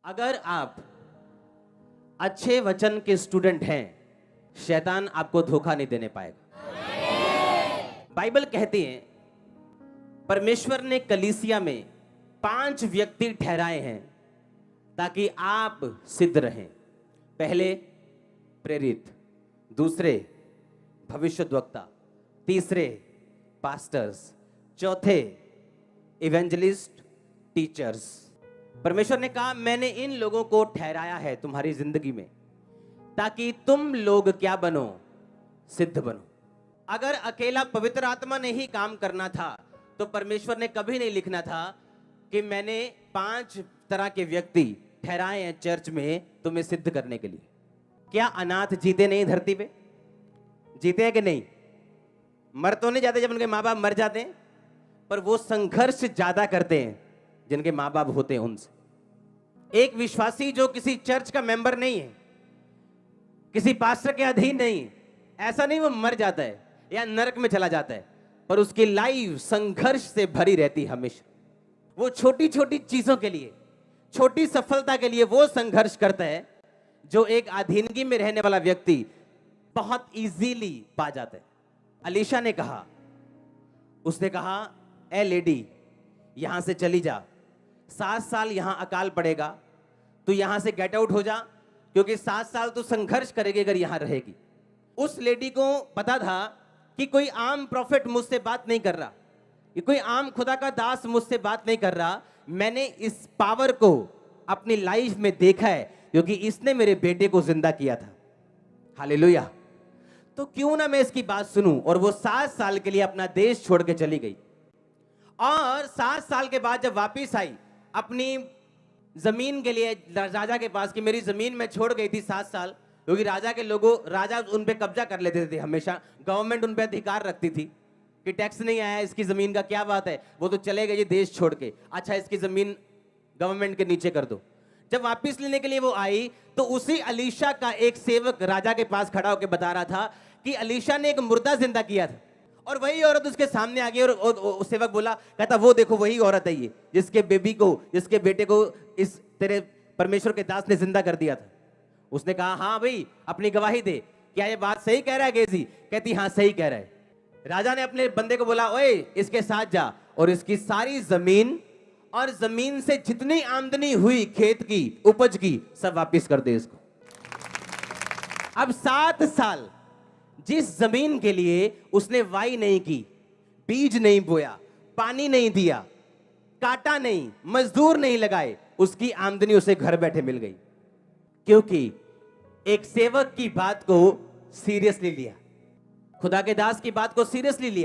अगर आप अच्छे वचन के स्टूडेंट हैं, शैतान आपको धोखा नहीं देने पाएगा। बाइबल कहती है परमेश्वर ने कलीसिया में 5 व्यक्ति ठहराए हैं ताकि आप सिद्ध रहें। पहले प्रेरित, दूसरे भविष्यद्वक्ता, तीसरे पास्टर्स, चौथे इवेंजलिस्ट, टीचर्स। परमेश्वर ने कहा मैंने इन लोगों को ठहराया है तुम्हारी जिंदगी में ताकि तुम लोग क्या बनो, सिद्ध बनो। अगर अकेला पवित्र आत्मा ने ही काम करना था तो परमेश्वर ने कभी नहीं लिखना था कि मैंने 5 तरह के व्यक्ति ठहराए हैं चर्च में तुम्हें सिद्ध करने के लिए। क्या अनाथ जीते नहीं धरती पे? जीते हैं कि नहीं? मर तो नहीं जाते जब उनके माँ बाप मर जाते हैं, पर वो संघर्ष ज्यादा करते हैं जिनके माँ बाप होते हैं उनसे। एक विश्वासी जो किसी चर्च का मेंबर नहीं है, किसी पास्टर के अधीन नहीं, ऐसा नहीं वो मर जाता है या नरक में चला जाता है, पर उसकी लाइफ संघर्ष से भरी रहती हमेशा। वो छोटी छोटी चीजों के लिए, छोटी सफलता के लिए वो संघर्ष करता है जो एक अधीनगी में रहने वाला व्यक्ति बहुत इजीली पा जाता है। अलीशा ने कहा, उसने कहा ए लेडी यहां से चली जा, 7 साल यहां अकाल पड़ेगा, तू यहां से गेट आउट हो जा, क्योंकि 7 साल तू संघर्ष करेगी अगर यहां रहेगी। उस लेडी को पता था कि कोई आम प्रॉफिट मुझसे बात नहीं कर रहा, ये कोई आम खुदा का दास मुझसे बात नहीं कर रहा। मैंने इस पावर को अपनी लाइफ में देखा है क्योंकि इसने मेरे बेटे को जिंदा किया था। हालेलुया। तो क्यों ना मैं इसकी बात सुनूं। और वो 7 साल के लिए अपना देश छोड़ के चली गई, और 7 साल के बाद जब वापिस आई अपनी जमीन के लिए राजा के पास कि मेरी जमीन में छोड़ गई थी 7 साल, क्योंकि राजा के लोगों, राजा उन पे कब्जा कर लेते थे हमेशा, गवर्नमेंट उन पे अधिकार रखती थी कि टैक्स नहीं आया इसकी जमीन का, क्या बात है, वो तो चले गए देश छोड़ के, अच्छा इसकी जमीन गवर्नमेंट के नीचे कर दो। जब वापस लेने के लिए वो आई तो उसी अलीशा का एक सेवक राजा के पास खड़ा होकर बता रहा था कि अलीशा ने एक मुर्दा जिंदा किया था, और वही औरत उसके सामने आ गई और सेवक बोला, कहता वो देखो वही औरत है ये जिसके बेबी को, जिसके बेटे को इस तेरे परमेश्वर के दास ने जिंदा कर दिया था। उसने कहा हाँ भाई अपनी गवाही दे, क्या ये बात सही कह रहा है गेजी? कहती हाँ सही कह रहा है। राजा ने अपने बंदे को बोला ओए इसके साथ जा और इसकी सारी जमीन और जमीन से जितनी आमदनी हुई खेत की उपज की सब वापस कर दे इसको। अब 7 साल जिस जमीन के लिए उसने वाई नहीं की, बीज नहीं बोया, पानी नहीं दिया, काटा नहीं, मजदूर नहीं लगाए, उसकी आमदनी उसे घर बैठे मिल गई, क्योंकि एक सेवक की बात को सीरियसली लिया, खुदा के दास की बात को सीरियसली लिया।